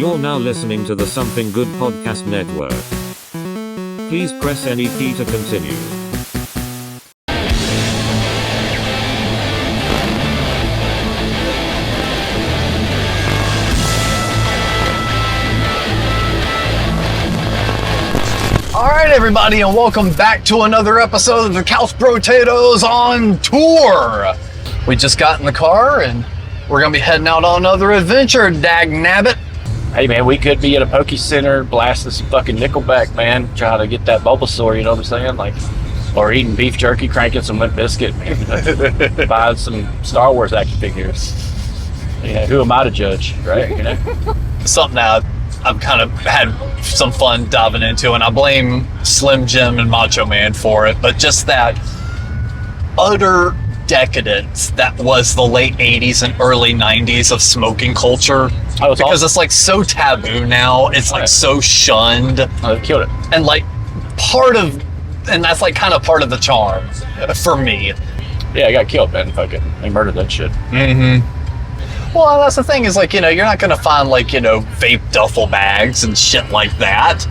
You're now listening to the Something Good Podcast Network. Please press any key to continue. Alright everybody, and welcome back to another episode of the Brotatos on tour. We just got in the car and we're going to be heading out on another adventure, dagnabbit. Hey man, we could be at a Poke Center blasting some fucking Nickelback, man, trying to get that Bulbasaur, you know what I'm saying? Like, or eating beef jerky, cranking some Limp Bizkit, man. Buying some Star Wars action figures. You know, who am I to judge, right? You know? Something that I've kind of had some fun diving into, and I blame Slim Jim and Macho Man for it, but just that utter decadence that was the late 80s and early 90s of smoking culture. Oh, it's because awesome. it's like so taboo now, it's like so shunned. Oh, they killed it. And like that's like kind of part of the charm for me. Yeah, I got killed, man. Fucking, they murdered that shit. Mm-hmm. Well, that's the thing is, like, you know, you're not gonna find, like, you know, vape duffel bags and shit like that.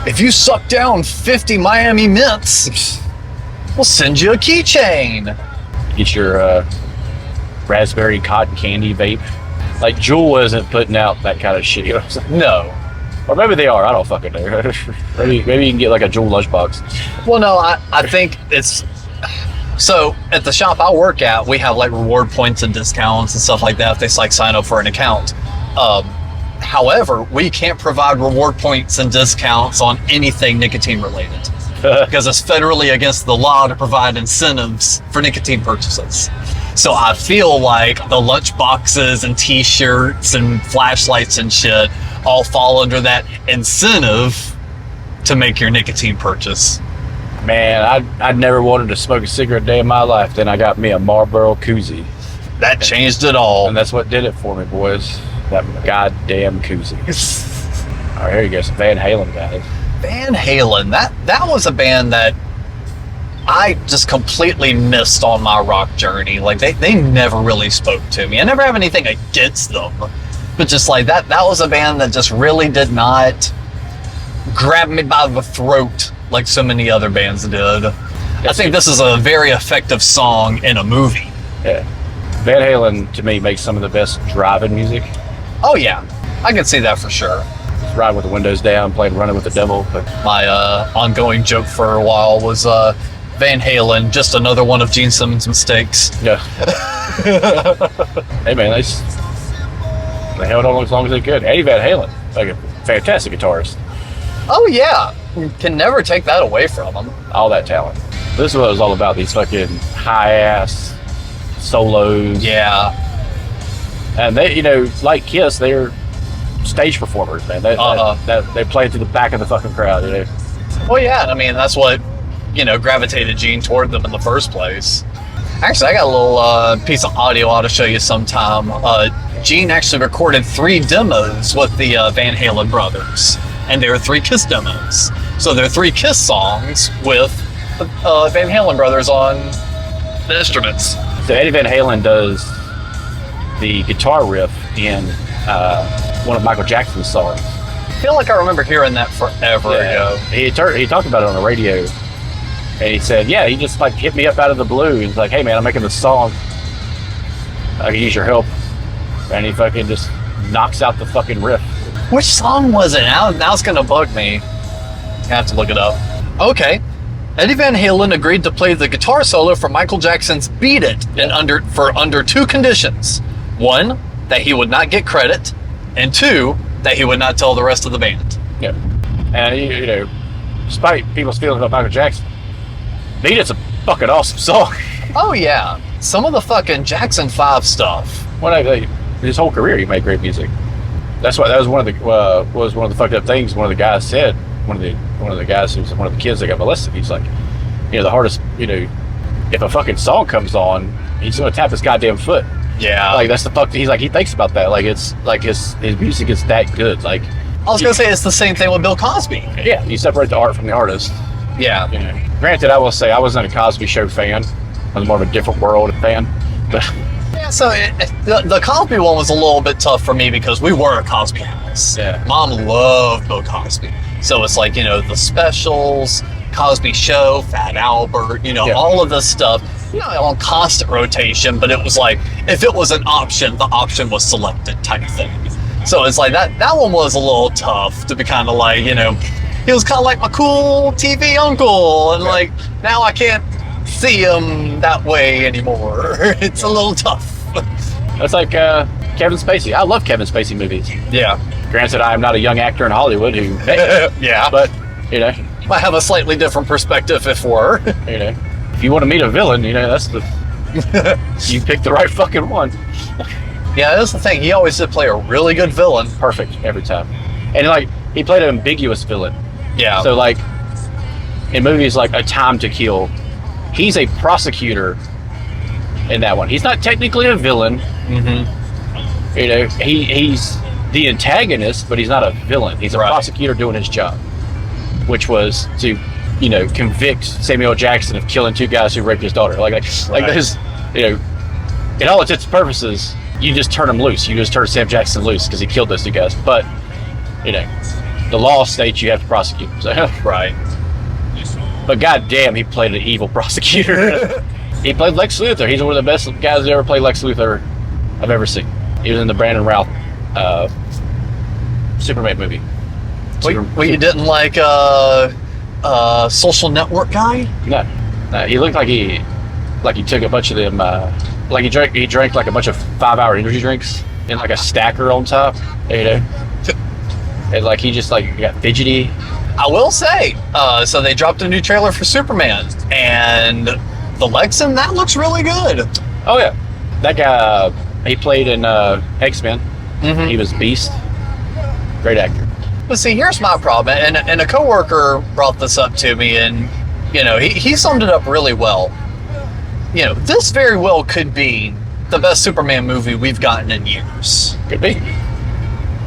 If you suck down 50 Miami Mints, we'll send you a keychain. Get your raspberry cotton candy vape. Like, Juul isn't putting out that kind of shit, you know what I'm saying? No. Or maybe they are, I don't fucking know. maybe you can get like a Juul lunchbox. Well, no, I think it's... So, at the shop I work at, we have, like, reward points and discounts and stuff like that if they, like, sign up for an account. However, we can't provide reward points and discounts on anything nicotine-related. Because it's federally against the law to provide incentives for nicotine purchases. So I feel like the lunch boxes and t-shirts and flashlights and shit all fall under that incentive to make your nicotine purchase. Man, I'd never wanted to smoke a cigarette a day in my life. Then I got me a Marlboro koozie. That changed it all. And that's what did it for me, boys. That goddamn koozie. All right, here you go, some Van Halen guys. Van Halen, that was a band that I just completely missed on my rock journey. Like, they never really spoke to me. I never have anything against them, but just like that was a band that just really did not grab me by the throat like so many other bands did. I think this is a very effective song in a movie. Yeah. Van Halen, to me, makes some of the best driving music. Oh yeah, I can see that for sure. Just riding with the windows down, playing Running with the Devil. But My ongoing joke for a while was Van Halen, just another one of Gene Simmons' mistakes. yeah. Hey man, they held on as long as they could. Eddie Van Halen, like a fantastic guitarist. Oh yeah, can never take that away from him. All that talent. This is what it was all about, these fucking high-ass solos. Yeah. And they, you know, like Kiss, they're stage performers, man. They play to the back of the fucking crowd, you know. Well, yeah, I mean, that's what, you know, gravitated Gene toward them in the first place. Actually, I got a little piece of audio I ought to show you sometime. Gene actually recorded 3 demos with the Van Halen brothers, and there are 3 Kiss demos. So there are 3 Kiss songs with Van Halen brothers on the instruments. So Eddie Van Halen does the guitar riff in one of Michael Jackson's songs. I feel like I remember hearing that forever ago. He talked about it on the radio, and he said, yeah, he just like hit me up out of the blue. He's like, hey man, I'm making this song. I can use your help. And he fucking just knocks out the fucking riff. Which song was it? Now it's gonna bug me. I have to look it up. Okay. Eddie Van Halen agreed to play the guitar solo for Michael Jackson's Beat It under 2 conditions. 1, that he would not get credit, and 2, that he would not tell the rest of the band. Yeah. And you know, despite people's feelings about Michael Jackson, Beat It's a fucking awesome song. Oh yeah. Some of the fucking Jackson 5 stuff. His whole career he made great music. That was one of the fucked up things one of the guys said. One of the guys who's one of the kids that got molested, he's like, you know, the hardest, you know, if a fucking song comes on, he's gonna tap his goddamn foot. Yeah. Like that's the fuck. He's like, he thinks about that. Like it's like his music is that good. Like I was gonna say it's the same thing with Bill Cosby. Yeah, you separate the art from the artist. Yeah. You know, granted, I will say I wasn't a Cosby Show fan. I was more of a Different World fan. But Yeah, so the Cosby one was a little bit tough for me because we were a Cosby house. Yeah. Mom loved Bill Cosby. So it's like, the specials, Cosby Show, Fat Albert, all of this stuff, on constant rotation. But it was like, if it was an option, the option was selected type thing. So it's like that one was a little tough to be kind of like, he was kind of like my cool TV uncle. And like, now I can't see him that way anymore. It's a little tough. That's like Kevin Spacey. I love Kevin Spacey movies. Yeah. Granted, I am not a young actor in Hollywood who yeah. But, might have a slightly different perspective if were. If you want to meet a villain, that's you picked the right fucking one. Yeah, that's the thing. He always did play a really good villain. Perfect every time. And like, he played an ambiguous villain. Yeah. So like, in movies like A Time to Kill, he's a prosecutor in that one. He's not technically a villain. Mm-hmm. He's the antagonist, but he's not a villain. He's a prosecutor doing his job, which was to, convict Samuel Jackson of killing 2 guys who raped his daughter. Like this, in all intents and purposes, you just turn him loose. You just turn Sam Jackson loose because he killed those 2 guys. But, the law states you have to prosecute. So. Right. But goddamn, he played an evil prosecutor. He played Lex Luthor. He's one of the best guys to ever play Lex Luthor I've ever seen. He was in the Brandon Routh Superman movie. You didn't like Social Network guy? No, he looked like he took a bunch of them. Like he drank like a bunch of 5-hour energy drinks in like a stacker on top. And like he just like got fidgety. I will say, so they dropped a new trailer for Superman, and the Lex in that looks really good. Oh yeah, that guy, he played in X-Men. Mm-hmm. He was Beast. Great actor. But see, here's my problem, and a coworker brought this up to me, and he summed it up really well. This very well could be the best Superman movie we've gotten in years. Could be.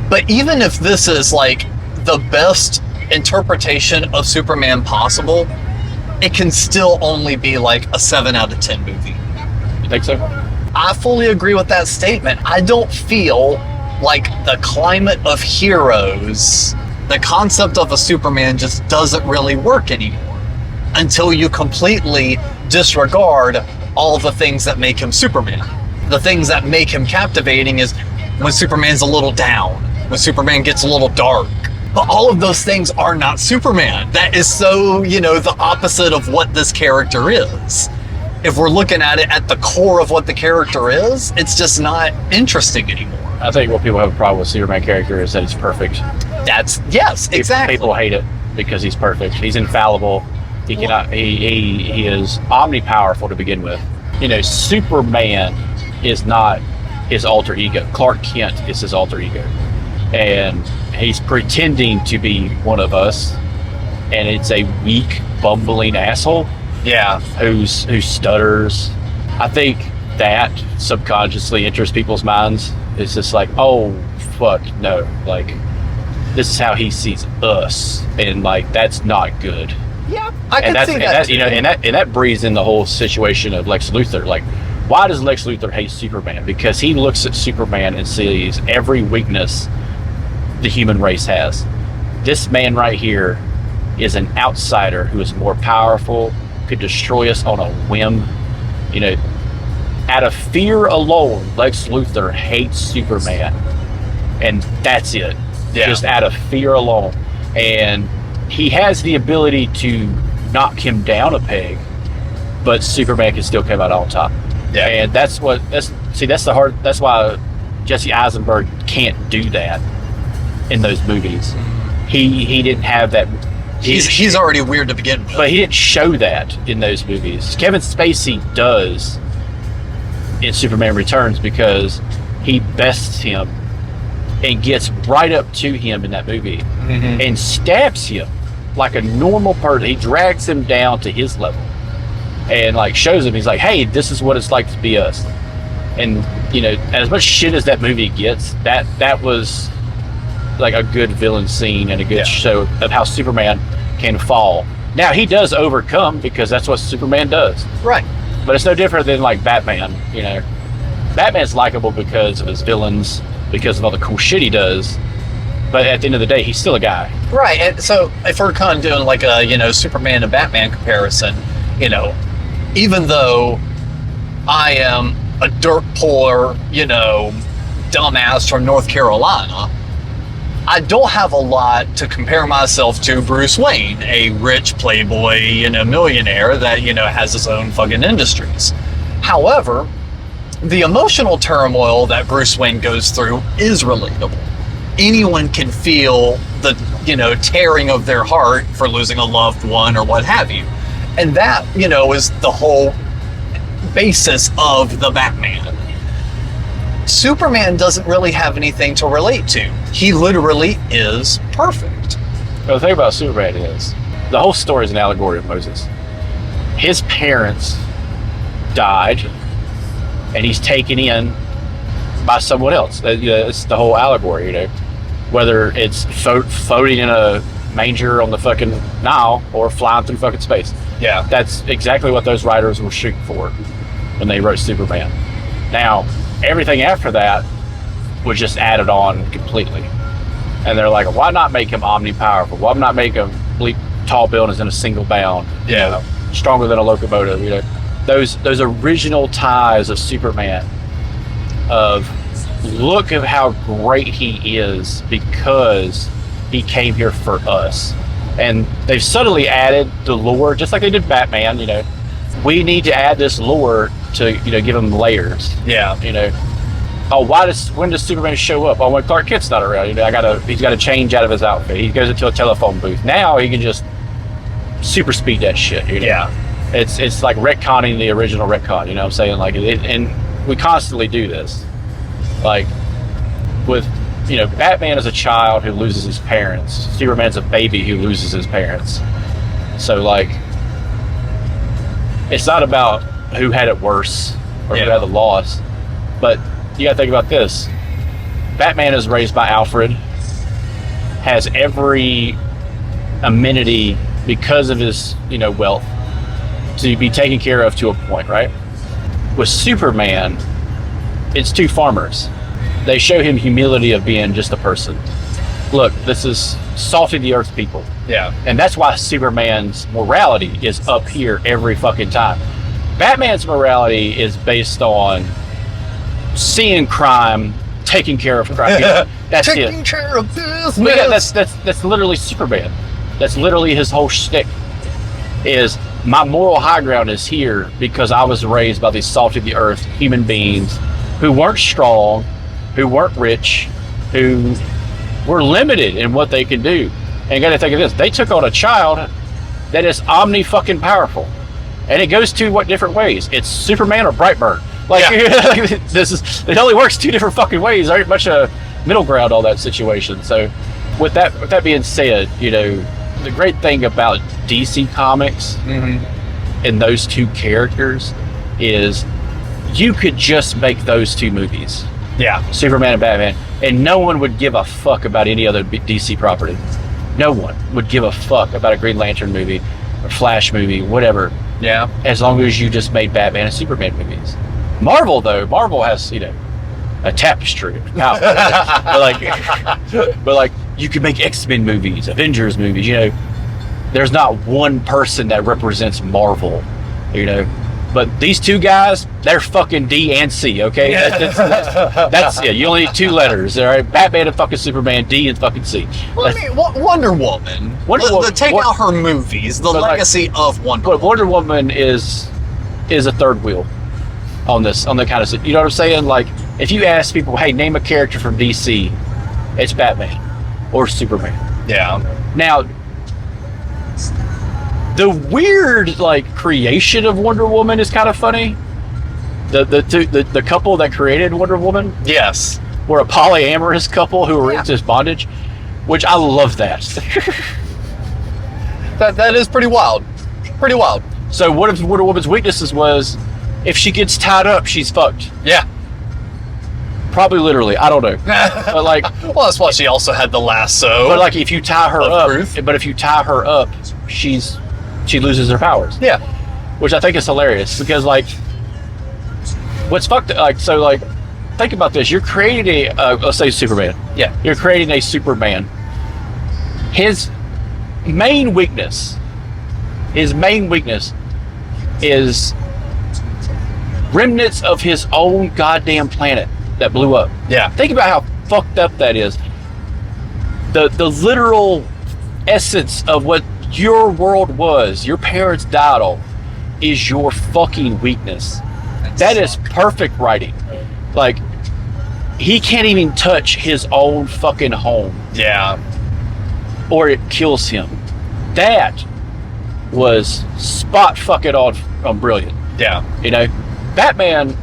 But even if this is like the best interpretation of Superman possible, it can still only be like a 7 out of 10 movie. You think so? I fully agree with that statement. I don't feel like the climate of heroes, the concept of a Superman just doesn't really work anymore until you completely disregard all the things that make him Superman. The things that make him captivating is when Superman's a little down, when Superman gets a little dark. But all of those things are not Superman. That is so, the opposite of what this character is. If we're looking at it at the core of what the character is, it's just not interesting anymore. I think what people have a problem with Superman character is that he's perfect. Yes, exactly. People hate it because he's perfect. He's infallible. He cannot. He is omnipowerful to begin with. Superman is not his alter ego. Clark Kent is his alter ego, and he's pretending to be one of us. And it's a weak, bumbling asshole. Yeah, who stutters. I think that subconsciously enters people's minds. It's just like, oh fuck no, like this is how he sees us, and like that's not good. Yeah, I can see that. And that breathes in the whole situation of Lex Luthor. Like, why does Lex Luthor hate Superman? Because he looks at Superman and sees every weakness the human race has. This man right here is an outsider who is more powerful, could destroy us on a whim. Out of fear alone, Lex Luthor hates Superman, and that's it. Yeah. Just out of fear alone. And he has the ability to knock him down a peg, but Superman can still come out on top. Yeah. And that's why Jesse Eisenberg can't do that in those movies. He didn't have that. He's already weird to begin with. But he didn't show that in those movies. Kevin Spacey does in Superman Returns because he bests him and gets right up to him in that movie and stabs him like a normal person. He drags him down to his level and like shows him, he's like, hey, this is what it's like to be us. And as much shit as that movie gets, that was like a good villain scene and a good show of how Superman can fall. Now he does overcome because that's what Superman does. Right. But it's no different than like Batman, Batman's likable because of his villains, because of all the cool shit he does. But at the end of the day, he's still a guy. Right. And so if we're kind of doing like a, Superman and Batman comparison, even though I am a dirt poor, dumbass from North Carolina, I don't have a lot to compare myself to Bruce Wayne, a rich playboy, millionaire that, has his own fucking industries. However, the emotional turmoil that Bruce Wayne goes through is relatable. Anyone can feel the, tearing of their heart for losing a loved one or what have you. And that, is the whole basis of the Batman. Superman doesn't really have anything to relate to. He literally is perfect. Well, the thing about Superman is, the whole story is an allegory of Moses. His parents died, and he's taken in by someone else. It's the whole allegory, Whether it's floating in a manger on the fucking Nile or flying through fucking space. Yeah. That's exactly what those writers were shooting for when they wrote Superman. Now, everything after that was just added on completely. And they're like, why not make him omni-powerful? Why not make him leap tall buildings in a single bound? Yeah. Stronger than a locomotive, Those original ties of Superman, of look at how great he is because he came here for us. And they've subtly added the lore, just like they did Batman, We need to add this lore to, give him layers. Yeah. Oh, when does Superman show up? Oh, when Clark Kent's not around, he's got to change out of his outfit. He goes into a telephone booth. Now he can just super speed that shit, Yeah. It's like retconning the original retcon, what I'm saying? Like, and we constantly do this. Like, with, Batman is a child who loses his parents. Superman's a baby who loses his parents. So, like, it's not about who had it worse or who had the loss. But you gotta think about this. Batman is raised by Alfred, has every amenity because of his, wealth to be taken care of to a point, right? With Superman, it's two farmers. They show him humility of being just a person. Look, this is salty the earth people. Yeah. And that's why Superman's morality is up here every fucking time. Batman's morality is based on seeing crime, taking care of crime. That's taking care of business. That's literally Superman. That's literally his whole shtick. Is my moral high ground is here because I was raised by these salty the earth human beings who weren't strong, who weren't rich, who were limited in what they can do. And you gotta think of this, they took on a child that is omni-fucking powerful. And it goes two different ways. It's Superman or Brightburn. Like, it only works two different fucking ways. There ain't much a middle ground on that situation. So with that being said, the great thing about DC Comics and those two characters is you could just make those two movies. Yeah. Superman and Batman. And no one would give a fuck about any other DC property. No one would give a fuck about a Green Lantern movie or Flash movie, whatever. Yeah. As long as you just made Batman and Superman movies. Marvel has, a tapestry. but like you could make X-Men movies, Avengers movies, there's not one person that represents Marvel, But these two guys, they're fucking D and C, okay? That's it. You only need two letters, all right? Batman and fucking Superman, D and fucking C. Well, Wonder Woman. Take out her movies, the legacy of Wonder Woman. But Wonder Woman is a third wheel on this, on the kind of, you know what I'm saying? Like, if you ask people, hey, name a character from DC, it's Batman or Superman. Yeah. Now, the weird creation of Wonder Woman is kind of funny. The couple that created Wonder Woman, yes, were a polyamorous couple who were into bondage, which I love that. that is pretty wild. Pretty wild. So one of Wonder Woman's weaknesses was if she gets tied up, she's fucked. Yeah. Probably literally, I don't know. But well, that's why she also had the lasso. But if you tie her up, she loses her powers. Yeah. Which I think is hilarious because what's fucked, like, so, like, think about this. You're creating let's say Superman. Yeah. You're creating a Superman. His main weakness is remnants of his own goddamn planet that blew up. Yeah. Think about how fucked up that is. The literal essence of what your world was, your parents died on, is your fucking weakness. That is perfect writing. Like, he can't even touch his own fucking home. Yeah. Or it kills him. That was spot fucking on brilliant. Yeah. You know, Batman,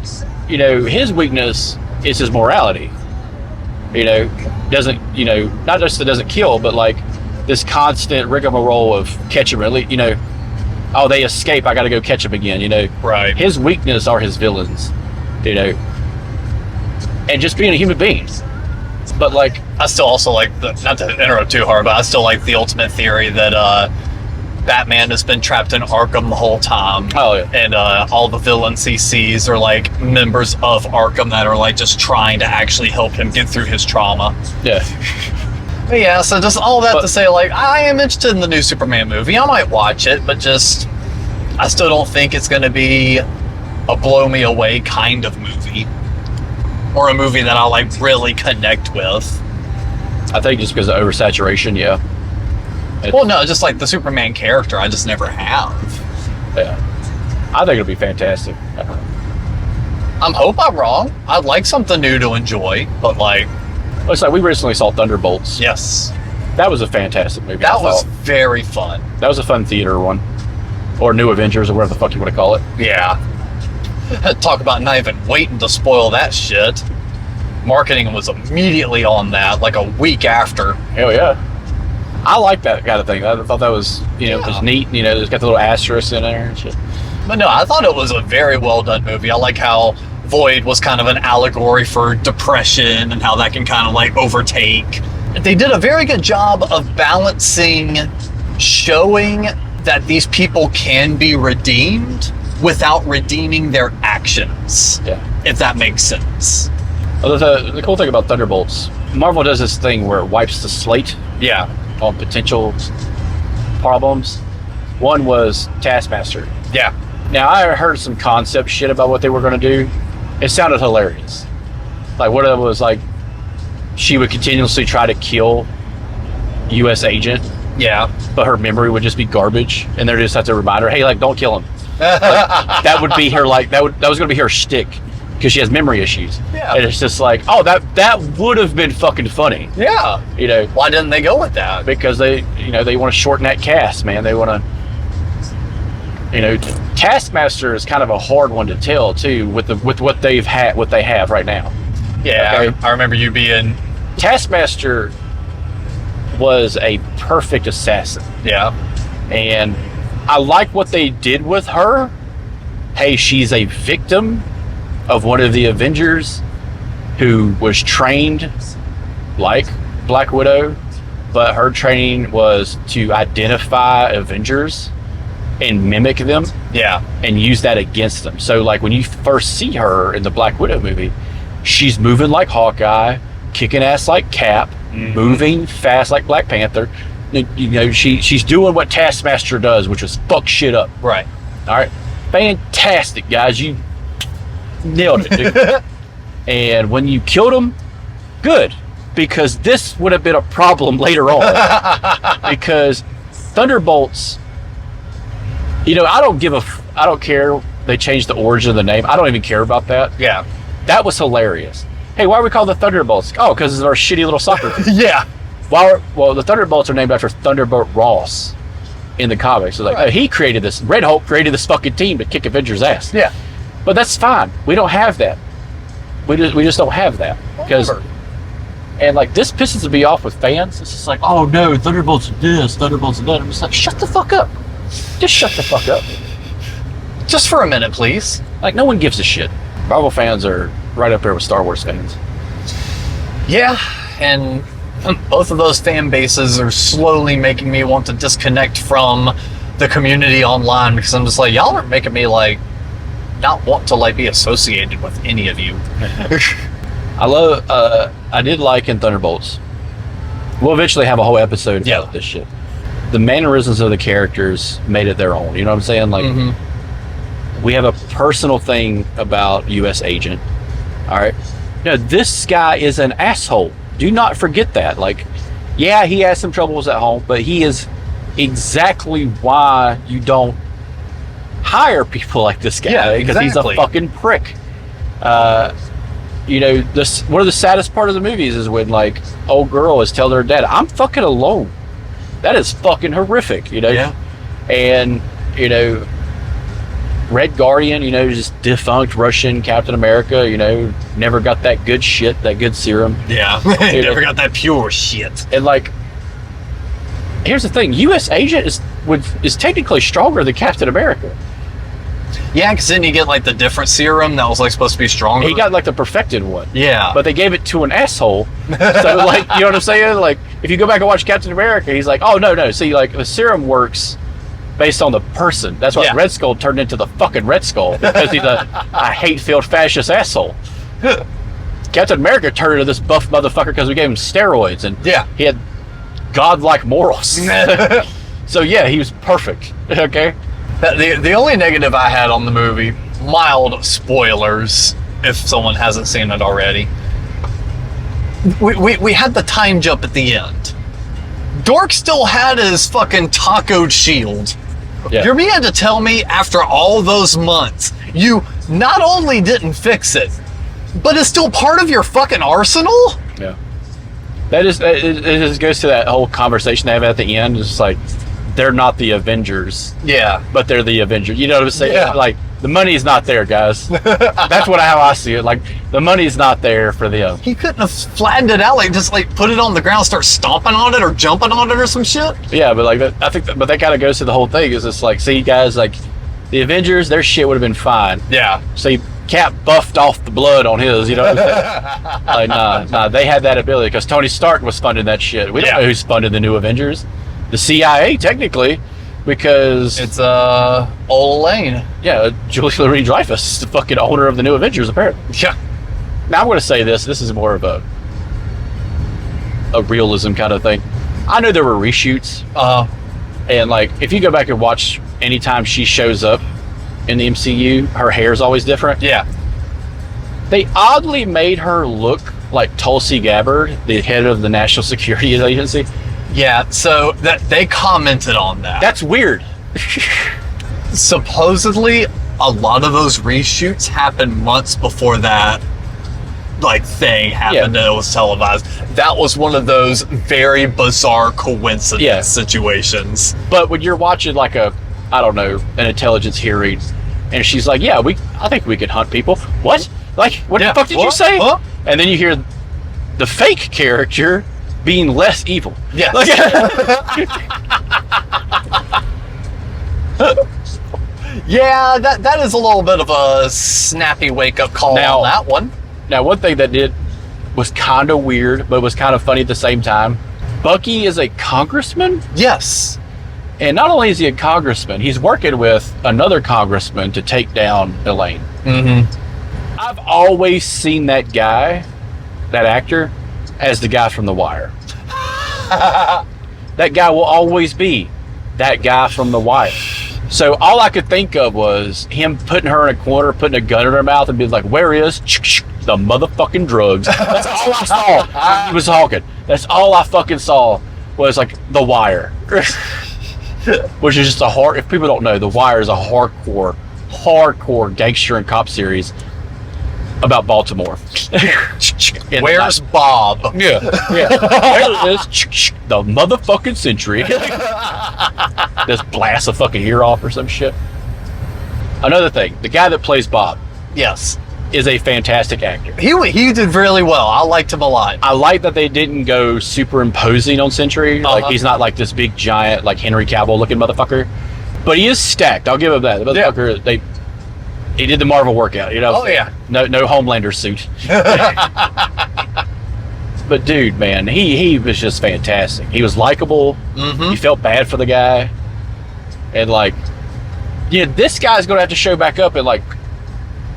you know, his weakness is his morality. You know, doesn't, you know, not just that doesn't kill, but like this constant rigmarole of catch and release, you know, oh, they escape, I gotta go catch them again, you know. Right. His weakness are his villains, you know. And just being a human being. But like, I still also like not to interrupt too hard, but I still like the ultimate theory that Batman has been trapped in Arkham the whole time. Oh yeah. And all the villains he sees are like members of Arkham that are like just trying to actually help him get through his trauma. Yeah. But yeah, so just all that to say, like, I am interested in the new Superman movie. I might watch it, but just I still don't think it's going to be a blow me away kind of movie. Or a movie that I'll like really connect with. I think just because of oversaturation, yeah. Well, no, just like the Superman character, I just never have. Yeah. I think it'll be fantastic. I hope I'm wrong. I'd like something new to enjoy, but like... Looks like we recently saw Thunderbolts. Yes. That was a fantastic movie. That was very fun. That was a fun theater one. Or New Avengers, or whatever the fuck you want to call it. Yeah. Talk about not even waiting to spoil that shit. Marketing was immediately on that, like a week after. Hell yeah. I like that kind of thing. I thought that was, you know, was neat. You know, it's got the little asterisk in there and shit. But no, I thought it was a very well done movie. I like how Void was kind of an allegory for depression and how that can kind of like overtake. They did a very good job of balancing showing that these people can be redeemed without redeeming their actions. Yeah. If that makes sense. The cool thing about Thunderbolts, Marvel does this thing where it wipes the slate Yeah. on potential problems. One was Taskmaster. Yeah. Now, I heard some concept shit about what they were going to do. It sounded hilarious. Like, what it was like, she would continuously try to kill U.S. agent, Yeah. but her memory would just be garbage, and they just have to remind her, hey, like, don't kill him. Like, that would be her, like, that was going to be her shtick, because she has memory issues. Yeah. And it's just like, oh, that would have been fucking funny. Yeah. You know, Why didn't they go with that? because they, you know, they want to shorten that cast, man. They want to, you know, Taskmaster is kind of a hard one to tell too, with what they have right now. Yeah. Okay. I remember you being... Taskmaster was a perfect assassin, Yeah. and I like what they did with her. Hey, she's a victim of one of the Avengers who was trained like Black Widow, but her training was to identify Avengers and mimic them Yeah. and use that against them. So like when you first see her in the Black Widow movie, she's moving like Hawkeye, kicking ass like Cap, moving fast like Black Panther. You know, she's doing what Taskmaster does, which is fuck shit up. Right. All right, fantastic, guys. You nailed it, dude. And when you killed him, good, because this would have been a problem later on. Because Thunderbolts, you know, I don't care. They changed the origin of the name. I don't even care about that. Yeah. That was hilarious. Hey, why are we called the Thunderbolts? Oh, because of our shitty little soccer team. Yeah. Well, the Thunderbolts are named after Thunderbolt Ross in the comics. So like, Right. he created this. Red Hulk created this fucking team to kick Avengers' ass. Yeah. But that's fine. We don't have that. We just don't have that. Because, Whatever. and like, this pisses me off with fans. It's just like, oh no, Thunderbolts are this, Thunderbolts are that. I'm just like, shut the fuck up. Just shut the fuck up. Just for a minute, please. Like, no one gives a shit. Marvel fans are right up there with Star Wars fans. Yeah. And both of those fan bases are slowly making me want to disconnect from the community online, because I'm just like, y'all are making me like not want to like be associated with any of you. I did like in Thunderbolts. We'll eventually have a whole episode about this shit. The mannerisms of the characters made it their own. You know what I'm saying? Like, we have a personal thing about U.S. Agent. All right. You know, this guy is an asshole. Do not forget that. Like, yeah, he has some troubles at home, but he is exactly why you don't hire people like this guy, because he's a fucking prick. You know, one of the saddest part of the movies is when like old girl is telling her dad, "I'm fucking alone." That is fucking horrific, you know. Yeah. And you know, Red Guardian, you know, just defunct Russian Captain America, you know, never got that good shit, that good serum. Yeah, never got that pure shit. And like, here's the thing: U.S. Agent is technically stronger than Captain America. Yeah, because then you get like the different serum that was like supposed to be stronger. He got like the perfected one. Yeah, but they gave it to an asshole. So like, you know what I'm saying? Like, if you go back and watch Captain America, he's like, oh no, see, like the serum works based on the person. That's why Red Skull turned into the fucking Red Skull, because he's a hate-filled fascist asshole. Captain America turned into this buff motherfucker because we gave him steroids, and he had godlike morals. So yeah, he was perfect. Okay. The only negative I had on the movie, mild spoilers, if someone hasn't seen it already, we had the time jump at the end. Dork still had his fucking tacoed shield. Yeah. You're meaning to tell me after all those months, you not only didn't fix it, but it's still part of your fucking arsenal? Yeah. It just goes to that whole conversation they have at the end. It's like, they're not the Avengers. Yeah. But they're the Avengers. You know what I'm saying? Yeah. Like, the money's not there, guys. That's how I see it. Like, the money's not there for them. He couldn't have flattened it out, like, just, like, put it on the ground, start stomping on it or jumping on it or some shit? Yeah, but, like, I think but that kind of goes to the whole thing, is it's like, see, guys, like, the Avengers, their shit would have been fine. Yeah. See, Cap buffed off the blood on his, you know what I'm saying? Like, nah, they had that ability, because Tony Stark was funding that shit. We don't know who's funding the new Avengers. The CIA, technically, because it's old Elaine. Yeah, Julia Louis-Dreyfus is the fucking owner of the new Avengers, apparently. Yeah. Now I'm going to say this is more of a realism kind of thing. I know there were reshoots, and like, if you go back and watch anytime she shows up in the MCU, her hair's always different. Yeah. They oddly made her look like Tulsi Gabbard, the head of the National Security Agency. Yeah, so that they commented on that. That's weird. Supposedly, a lot of those reshoots happened months before that like thing happened and it was televised. That was one of those very bizarre coincidence situations. But when you're watching like an intelligence hearing, and she's like, "Yeah, I think we could hunt people." What? Like, what the fuck did you say? Huh? And then you hear the fake character being less evil. Yeah. Like, yeah, that is a little bit of a snappy wake-up call on that one. Now, one thing that was kind of weird, but was kind of funny at the same time. Bucky is a congressman? Yes. And not only is he a congressman, he's working with another congressman to take down Elaine. Mm-hmm. I've always seen that guy, that actor, as the guy from The Wire. That guy will always be that guy from The Wire. So all I could think of was him putting her in a corner, putting a gun in her mouth, and being like, "Where is the motherfucking drugs?" That's all I saw. He was talking. That's all I fucking saw was like The Wire. Which is just if people don't know, The Wire is a hardcore gangster and cop series about Baltimore. Where's Bob? Yeah. There it is. The motherfucking century. Just blast a fucking ear off or some shit. Another thing, the guy that plays Bob, yes, is a fantastic actor. He did really well. I liked him a lot. I like that they didn't go super imposing on Century. Like, he's not like this big giant, like Henry Cavill looking motherfucker. But he is stacked. I'll give him that. The motherfucker, he did the Marvel workout, you know? Oh, yeah. No Homelander suit. But dude, man, he was just fantastic. He was likable. Mm-hmm. You felt bad for the guy. And like, this guy's going to have to show back up in like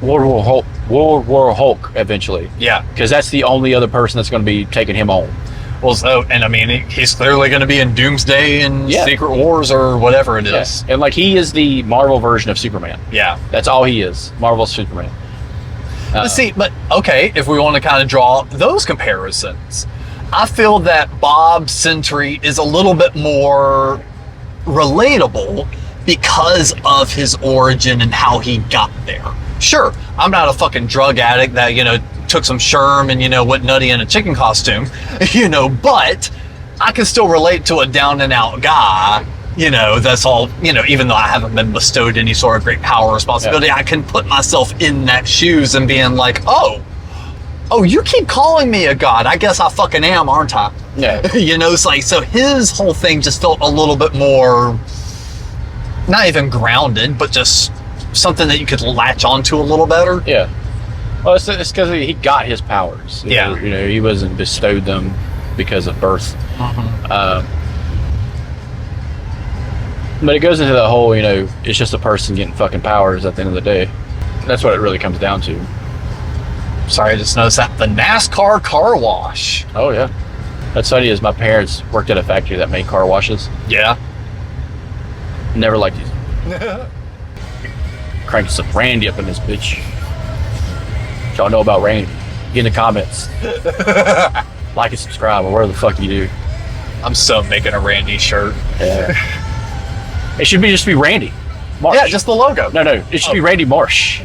World War Hulk eventually. Yeah. Because that's the only other person that's going to be taking him on. Well, so, and I mean, he's clearly going to be in Doomsday and Secret Wars or whatever it is. And like, he is the Marvel version of Superman. Yeah. That's all he is. Marvel's Superman. But okay, if we want to kind of draw those comparisons, I feel that Bob Sentry is a little bit more relatable because of his origin and how he got there. Sure, I'm not a fucking drug addict that, took some Sherm and, went nutty in a chicken costume, but I can still relate to a down and out guy, that's all, even though I haven't been bestowed any sort of great power or responsibility, I can put myself in that shoes and being like, oh, you keep calling me a god. I guess I fucking am, aren't I? Yeah. It's like, so his whole thing just felt a little bit more, not even grounded, but just something that you could latch onto a little better. Yeah. Well, it's because he got his powers. Yeah. He wasn't bestowed them because of birth. But it goes into the whole, it's just a person getting fucking powers at the end of the day. That's what it really comes down to. Sorry, I just noticed that. The NASCAR car wash. Oh, yeah. That's funny is my parents worked at a factory that made car washes. Yeah. Never liked these. Cranked some Randy up in this bitch. Y'all know about Randy. Get in the comments. Like and subscribe, or whatever the fuck you do. I'm so making a Randy shirt. Yeah. It should just be Randy Marsh. Yeah, just the logo. No, it should be Randy Marsh.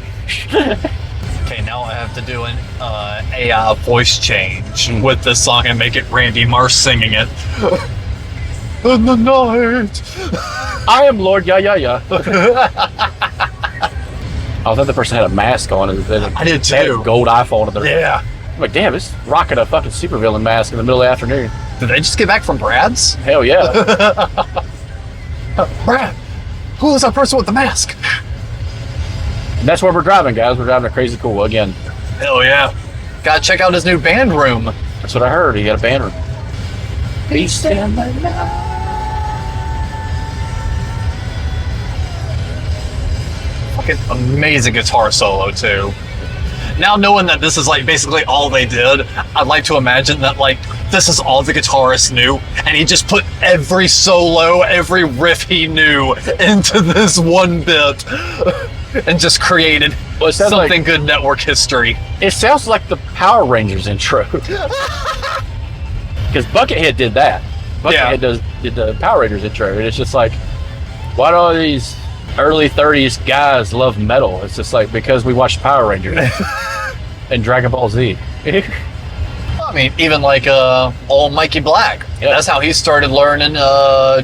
Okay, now I have to do an AI voice change with this song and make it Randy Marsh singing it. In the night. I am Lord Ya. I thought the person had a mask on. I did too. They had a gold iPhone in their Yeah. I'm like, damn, it's rocking a fucking supervillain mask in the middle of the afternoon. Did they just get back from Brad's? Hell yeah. Brad, who is that person with the mask? And that's where we're driving, guys. We're driving a Crazy Cool again. Hell yeah. Gotta check out his new band room. That's what I heard. He got a band room. Beast in the night. Fucking amazing guitar solo too. Now knowing that this is like basically all they did, I'd like to imagine that like this is all the guitarist knew, and he just put every solo, every riff he knew into this one bit, and just created something good network history. It sounds like the Power Rangers intro. Because Buckethead did that. Buckethead did the Power Rangers intro, and it's just like, why do all these early 30s guys love metal? It's just like, because we watched Power Rangers and Dragon Ball Z. I mean, even like old Mikey Black. Yep. That's how he started learning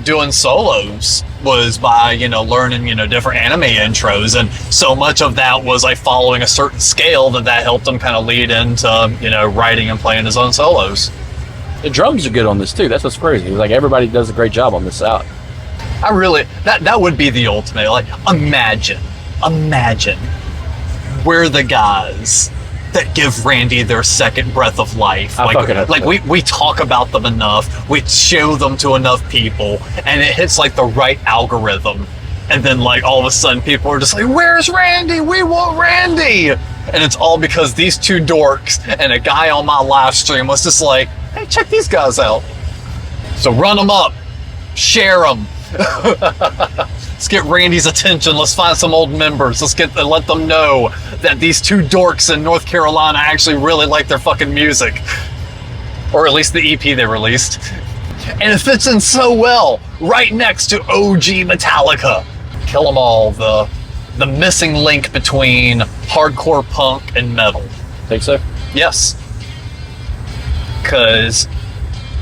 doing solos, was by learning different anime intros, and so much of that was like following a certain scale that helped him kind of lead into writing and playing his own solos. The drums are good on this too. That's what's crazy. Like, everybody does a great job on this out. I really, that would be the ultimate. Like, imagine we're the guys that give Randy their second breath of life. We talk about them enough, we show them to enough people, and it hits like the right algorithm. And then like all of a sudden people are just like, where's Randy? We want Randy! And it's all because these two dorks and a guy on my live stream was just like, hey, check these guys out. So run them up, share them. Let's get Randy's attention. Let's find some old members. Let them know that these two dorks in North Carolina actually really like their fucking music, or at least the EP they released. And it fits in so well right next to OG Metallica. Kill 'Em All, the missing link between hardcore punk and metal. Think so? Yes. Because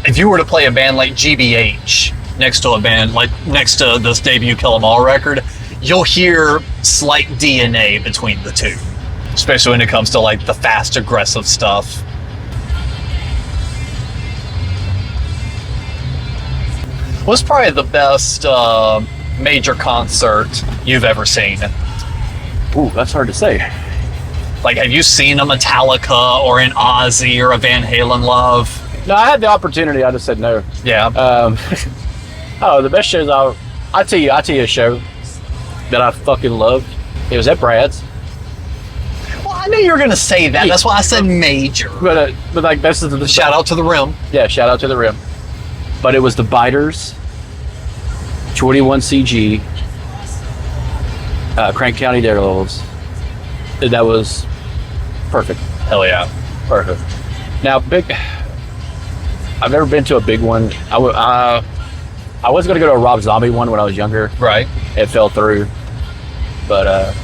if you were to play a band like GBH next to this debut Kill 'Em All record, you'll hear slight DNA between the two, especially when it comes to like the fast, aggressive stuff. What's probably the best major concert you've ever seen? Ooh, that's hard to say. Like, have you seen a Metallica or an Ozzy or a Van Halen live? No, I had the opportunity. I just said no. Yeah. The best shows I'll tell you a show that I fucking loved. It was at Brad's. I knew you were gonna say that. That's why I said major. But like this is the Shout out to the rim. Yeah, shout out to the rim. But it was the Biters, 21CG, Crank County Daredevils. That was perfect. Hell yeah. Perfect. Now, I've never been to a big one. I was going to go to a Rob Zombie one when I was younger. Right. It fell through. But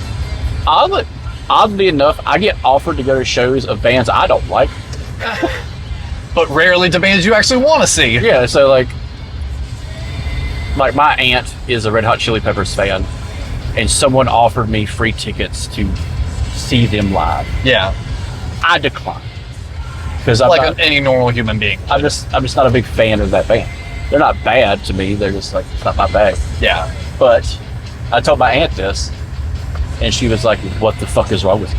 oddly enough, I get offered to go to shows of bands I don't like. But rarely to bands you actually want to see. Yeah, so like my aunt is a Red Hot Chili Peppers fan, and someone offered me free tickets to see them live. Yeah. I declined because like any normal human being. I'm just not a big fan of that band. They're not bad to me. They're just like, it's not my bag. Yeah. But I told my aunt this, and she was like, "What the fuck is wrong with you?"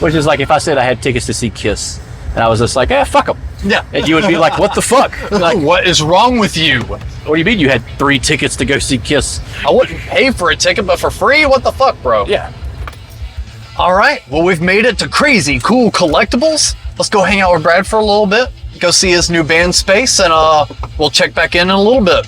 Which is like if I said I had tickets to see Kiss, and I was just like, fuck them. Yeah. And you would be like, what the fuck? Like, what is wrong with you? What do you mean you had 3 tickets to go see Kiss? I wouldn't pay for a ticket, but for free? What the fuck, bro? Yeah. All right. Well, we've made it to Crazy Cool Collectibles. Let's go hang out with Brad for a little bit. Go see his new band space, and we'll check back in a little bit.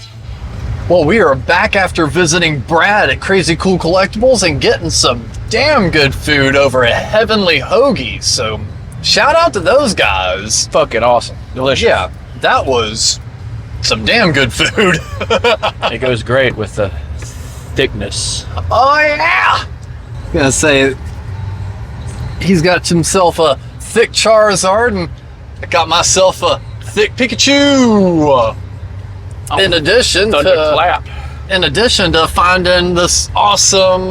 Well, we are back after visiting Brad at Crazy Cool Collectibles and getting some damn good food over at Heavenly Hoagies. So shout out to those guys. Fucking awesome. Delicious. Yeah, that was some damn good food. It goes great with the thickness. Oh, yeah. I'm gonna say he's got himself a thick Charizard, and I got myself a thick Pikachu. In addition to finding this awesome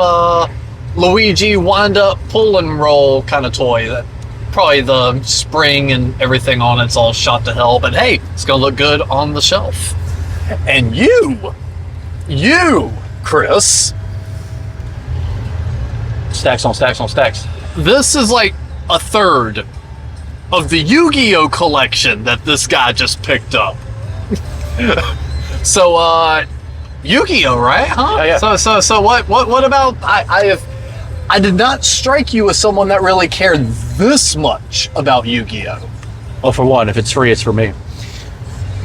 Luigi wind-up pull and roll kind of toy that probably the spring and everything on it's all shot to hell, but hey, it's gonna look good on the shelf. And you, Chris, Stacks on stacks on stacks. this is like a third of the Yu-Gi-Oh collection that this guy just picked up. So, Yu-Gi-Oh, right? Huh? Yeah. So what about, I did not strike you as someone that really cared this much about Yu-Gi-Oh. Well, for one, if it's free, it's for me.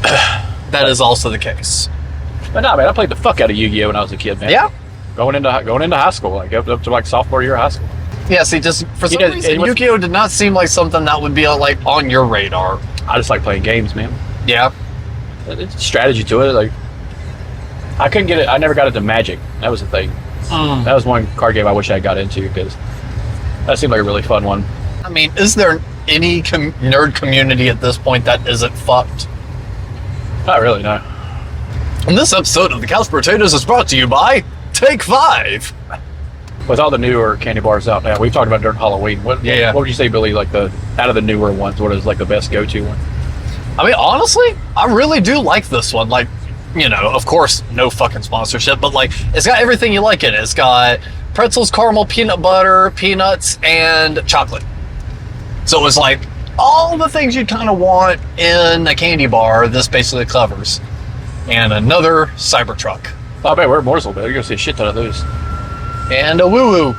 That is also the case. But no, man, I played the fuck out of Yu-Gi-Oh when I was a kid, man. Yeah? Going into high school, like up to like sophomore year of high school. Yeah, see, just for some reason, it was- Yu-Gi-Oh did not seem like something that would be like on your radar. I just like playing games, man. Yeah. It's a strategy to it. Like, I couldn't get it. I never got into Magic. That was the thing. That was one card game I wish I got into because that seemed like a really fun one. I mean, is there any nerd community at this point that isn't fucked? Not really, no. And this episode of the Couch Potatoes is brought to you by Take 5. With all the newer candy bars out now, we've talked about during Halloween. What would you say, Billy? Like out of the newer ones, what is like the best go-to one? I mean, honestly, I really do like this one. Like, you know, of course, no fucking sponsorship, but like, it's got everything you like in it. It's got pretzels, caramel, peanut butter, peanuts, and chocolate. So it was like all the things you'd kind of want in a candy bar, this basically covers. And another Cybertruck. Oh, man, we're at Mooresville, man. You're going to see a shit ton of those. And a woo-woo.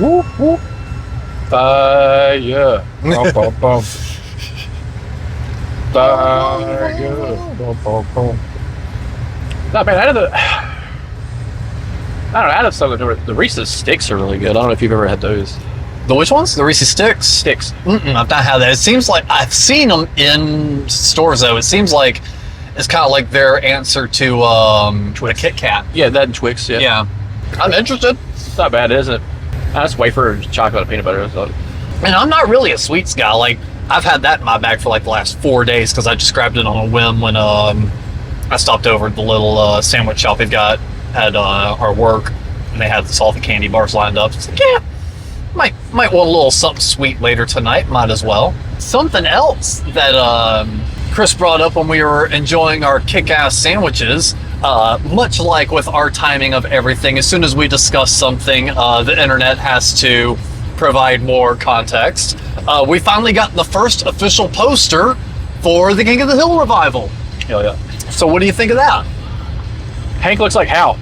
Woo, woo. Fire. Bum, bum, bum. Fire. Bum, bum, bum. No, man, out of some of the Reese's sticks are really good. I don't know if you've ever had those. The which ones? The Reese's Sticks? Sticks. I've not had that. It seems like I've seen them in stores, though. It seems like it's kind of like their answer to the Kit Kat. Yeah, that and Twix, yeah. Yeah. I'm interested. It's not bad, is it? That's wafer and chocolate and peanut butter. So. And I'm not really a sweets guy. Like, I've had that in my bag for like the last 4 days because I just grabbed it on a whim when I stopped over at the little sandwich shop they've got at our work, and they had all the candy bars lined up. It's like, yeah, might want a little something sweet later tonight. Might as well. Something else that Chris brought up when we were enjoying our kick-ass sandwiches. Much like with our timing of everything, as soon as we discuss something, the internet has to provide more context. We finally got the first official poster for the King of the Hill revival. Hell yeah. So what do you think of that? Hank looks like Hal.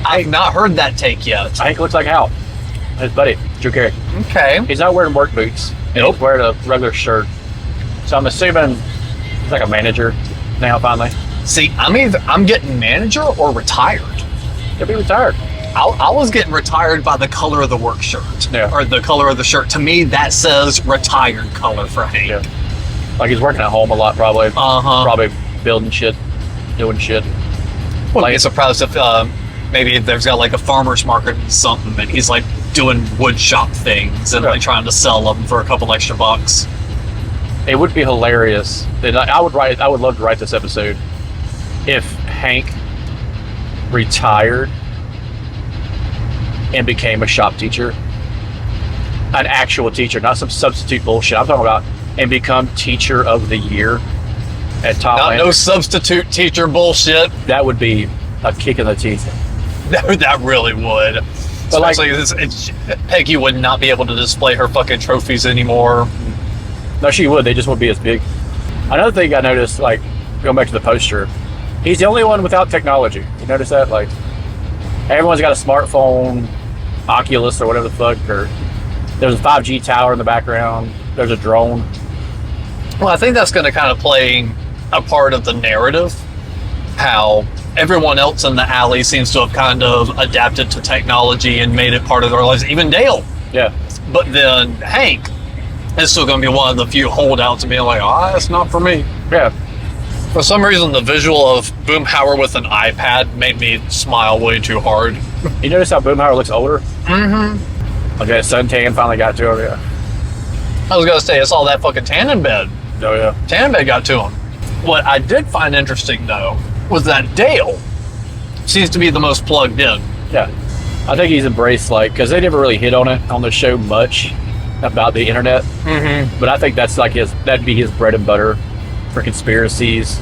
I've not heard that take yet. Hank looks like Hal. His buddy, Drew Carey. Okay. He's not wearing work boots. Nope. He's wearing a regular shirt. So I'm assuming he's like a manager now, finally. See, I'm getting manager or retired. He'll be retired. I was getting retired by the color of the work shirt. Yeah. Or the color of the shirt. To me, that says retired color for Hank. Yeah. Like he's working at home a lot, probably. Uh-huh. Probably building shit, doing shit. Wouldn't be surprised if maybe if there's got like a farmer's market or something and he's like doing wood shop things and like trying to sell them for a couple extra bucks. It would be hilarious. And I would love to write this episode if Hank retired and became a shop teacher, an actual teacher, not some substitute bullshit. I'm talking about, and become teacher of the year at Tom Not Landry. no substitute teacher bullshit. That would be a kick in the teeth. That really would. But like, Especially Peggy would not be able to display her fucking trophies anymore. no, she would. They just wouldn't be as big. Another thing I noticed, like going back to the poster, he's the only one without technology. You notice that? Like everyone's got a smartphone, Oculus or whatever the fuck, or there's a 5G tower in the background. There's a drone. Well, I think that's going to kind of play a part of the narrative. How everyone else in the alley seems to have kind of adapted to technology and made it part of their lives. Even Dale. Yeah. But then Hank is still going to be one of the few holdouts and being like, it's not for me. Yeah. For some reason, the visual of Boomhauer with an iPad made me smile way too hard. You notice how Boomhauer looks older? Mm-hmm. Okay, suntan finally got to him, yeah. I was going to say, I saw that fucking tanning bed. Oh, yeah. Tanning bed got to him. What I did find interesting, though, was that Dale seems to be the most plugged in. Yeah. I think he's embraced, like, because they never really hit on it on the show much about the internet. Mm-hmm. But I think that's like that'd be his bread and butter for conspiracies,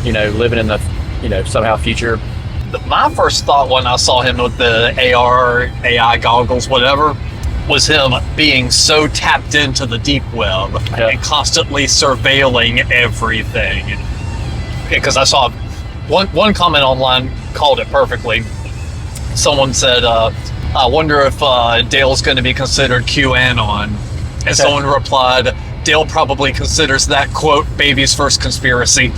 you know, living in the, you know, somehow future. My first thought when I saw him with the AR, AI goggles, whatever, was him being so tapped into the deep web and constantly surveilling everything. Because I saw one comment online called it perfectly. Someone said, I wonder if Dale's going to be considered QAnon. And someone replied, Dale probably considers that, quote, baby's first conspiracy.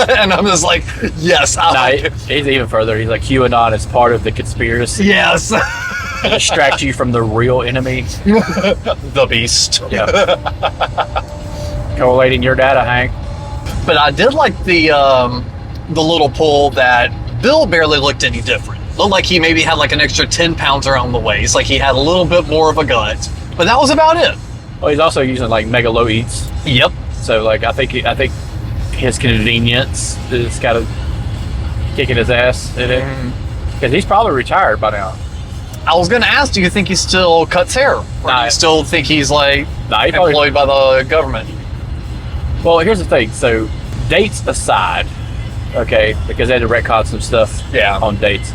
And I'm just like, yes. He's even further. He's like, QAnon is part of the conspiracy. Yes. Distract you from the real enemy. The beast. Yeah. Correlating your data, Hank. But I did like the little pull that Bill barely looked any different. Looked like he maybe had like an extra 10 pounds around the waist. Like he had a little bit more of a gut. But that was about it. Well, he's also using like Megalo Eats. Yep. So like I think his convenience is kind of kicking his ass in it. Because he's probably retired by now. I was going to ask, do you think he still cuts hair? Or do you still think he's like employed by the government? Well, here's the thing. So dates aside, okay, because they had to retcon some stuff on dates.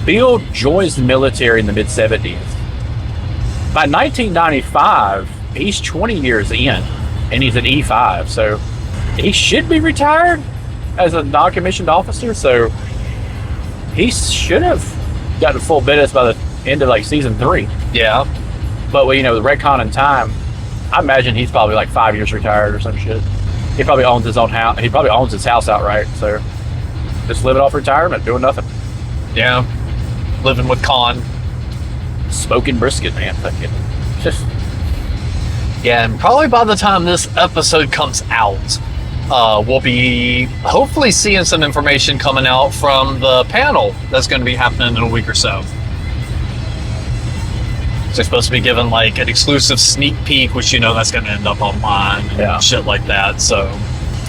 Bill joins the military in the mid-70s. By 1995, he's 20 years in, and he's an E5, so he should be retired as a non-commissioned officer, so he should have gotten full benefits by the end of like season 3. Yeah. But well, you know, the retcon in time, I imagine he's probably like 5 years retired or some shit. He probably owns his own house. He probably owns his house outright, so just living off retirement, doing nothing. Yeah. Living with Con. Smoking brisket, man. Just yeah, and probably by the time this episode comes out, we'll be hopefully seeing some information coming out from the panel that's going to be happening in a week or so. So they're supposed to be given like an exclusive sneak peek, which you know that's going to end up online and shit like that. So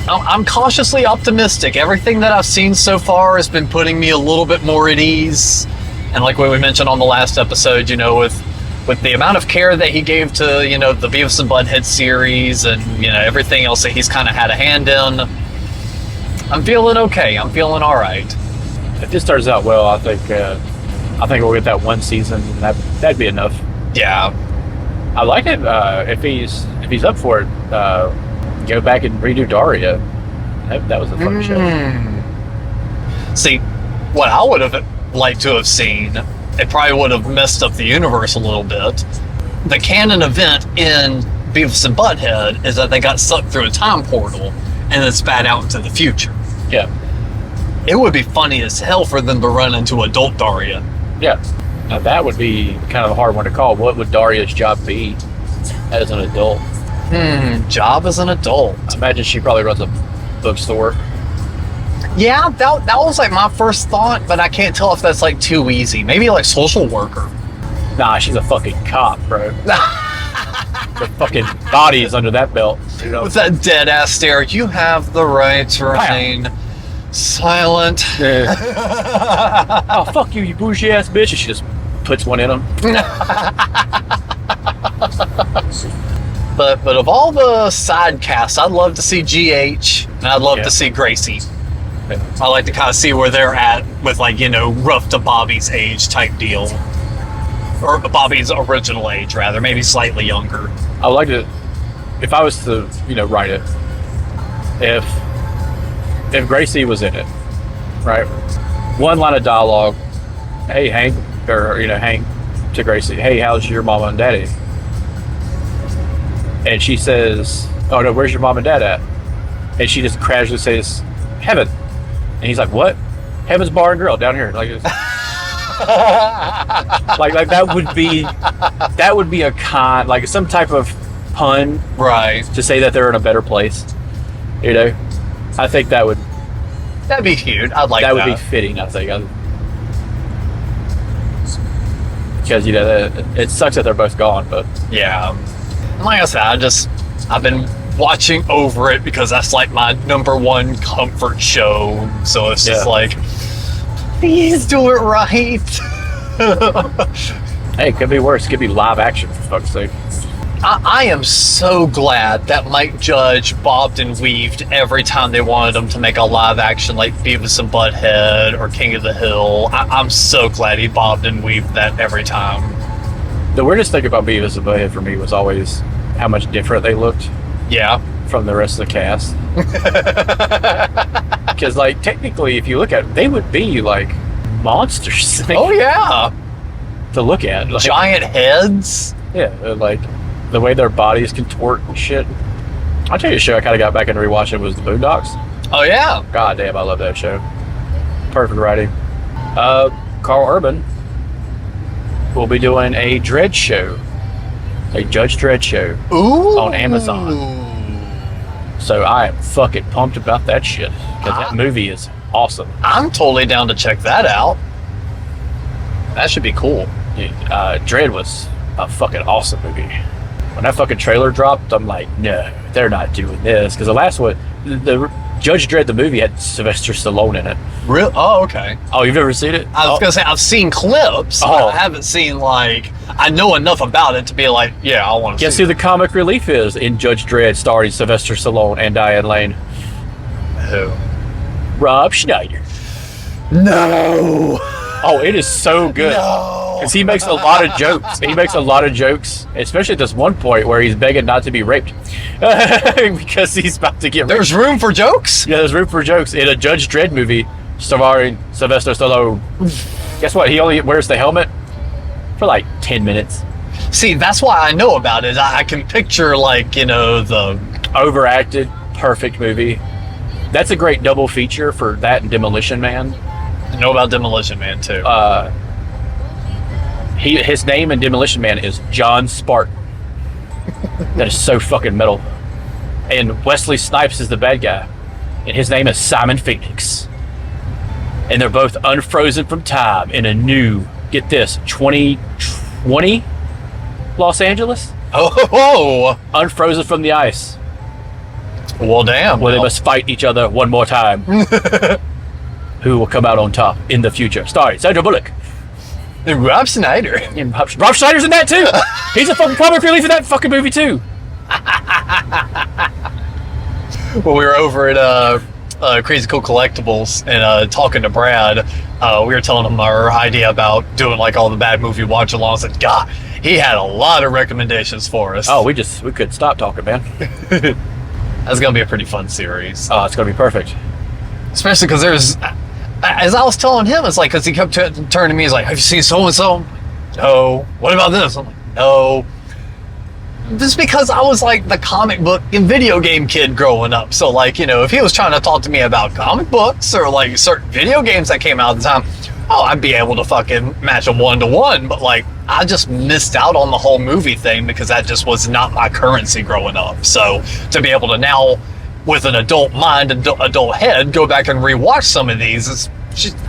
I'm cautiously optimistic. Everything that I've seen so far has been putting me a little bit more at ease. And like what we mentioned on the last episode, you know, with the amount of care that he gave to, you know, the Beavis and Butthead series and, you know, everything else that he's kind of had a hand in, I'm feeling okay. I'm feeling all right. If this turns out well, I think we'll get that one season. That'd be enough. Yeah. I like it. If he's up for it, go back and redo Daria. That was a fun show. See, what I would have liked to have seen it probably would have messed up the universe a little bit. The canon event in Beavis and Butthead is that they got sucked through a time portal and then spat out into the future. Yeah. It would be funny as hell for them to run into adult Daria. Yeah. Now that would be kind of a hard one to call. What would Daria's job be as an adult? Job as an adult. I imagine she probably runs a bookstore. Yeah, that was like my first thought, but I can't tell if that's like too easy. Maybe like social worker. Nah, she's a fucking cop, bro. The fucking body is under that belt. You know? With that dead ass stare, you have the right to remain silent. Yeah. Oh, fuck you, you bougie ass bitch. And she just puts one in him. But of all the side casts, I'd love to see GH, and I'd love to see Gracie. Yeah. I like to kind of see where they're at with, like, you know, rough to Bobby's age type deal. Or Bobby's original age, rather. Maybe slightly younger. I would like to, if I was to, you know, write it, if Gracie was in it, right? One line of dialogue, hey, Hank, or, you know, Hank to Gracie, hey, how's your mama and daddy? And she says, oh no, where's your mom and dad at? And she just casually says, heaven. And he's like, what? Heaven's Bar and Grill down here. Like, like that would be a like some type of pun, Right. to say that they're in a better place. You know, I think that'd be cute. I'd like that. That would be fitting, I think. Because, you know, it sucks that they're both gone, but Yeah. And like I said, I've been watching over it because that's like my number one comfort show. So it's just like, please do it right. hey, it could be worse. It could be live action, for fuck's sake. I am so glad that Mike Judge bobbed and weaved every time they wanted him to make a live action like Beavis and Butthead or King of the Hill. I'm so glad he bobbed and weaved that every time. The weirdest thing about Beavis and Butthead for me was always how much different they looked Yeah. from the rest of the cast. Because, like, technically, if you look at it, they would be, like, monsters. Like, Oh, yeah. to look at. Like, Giant heads. yeah, like, the way their bodies contort and shit. I'll tell you a show I kind of got back into rewatching was The Boondocks. Oh, yeah. God damn, I love that show. Perfect writing. Carl Urban will be doing a Dredd show. A Judge Dredd show. Ooh. On Amazon. So I am fucking pumped about that shit. Because that movie is awesome. I'm totally down to check that out. That should be cool. Dredd was a fucking awesome movie. When that fucking trailer dropped, I'm like, no, they're not doing this. Because the last one, the Judge Dredd, the movie, had Sylvester Stallone in it. Real? Oh, okay. Oh, you've never seen it? I was gonna say I've seen clips, but I haven't seen, like, I know enough about it to be like, yeah, I want to. Guess who the comic relief is in Judge Dredd, starring Sylvester Stallone and Diane Lane? Who? Rob Schneider. No. Oh, it is so good. No. Because he makes a lot of jokes. He makes a lot of jokes, especially at this one point where he's begging not to be raped. Because he's about to get raped. There's room for jokes? Yeah, there's room for jokes in a Judge Dredd movie starring Sylvester Stallone. Guess what? He only wears the helmet for like 10 minutes. See, that's why I know about it. I can picture, like, you know, the overacted, perfect movie. That's a great double feature for that and Demolition Man. I know about Demolition Man, too. His name in Demolition Man is John Spartan. That is so fucking metal. And Wesley Snipes is the bad guy. And his name is Simon Phoenix. And they're both unfrozen from time in a new, get this, 2020 Los Angeles? Oh! Unfrozen from the ice. Well, damn. Where they must fight each other one more time. Who will come out on top in the future? Starring Sandra Bullock. And Rob Schneider. And Rob Schneider's in that too. He's a fucking comic relief in that fucking movie too. When we were over at Crazy Cool Collectibles and talking to Brad, we were telling him our idea about doing like all the bad movie watch-alongs, and God, he had a lot of recommendations for us. Oh, we couldn't stop talking, man. That's gonna be a pretty fun series. Oh, it's gonna be perfect. Especially because there's as I was telling him, it's like, because he kept turning to me, he's like, have you seen so-and-so? No. What about this? I'm like, no. Just because I was like the comic book and video game kid growing up. So like, you know, if he was trying to talk to me about comic books or like certain video games that came out at the time, oh, I'd be able to fucking match them 1-to-1. But like, I just missed out on the whole movie thing because that just was not my currency growing up. So to be able to now, with an adult mind and adult head, go back and rewatch some of these,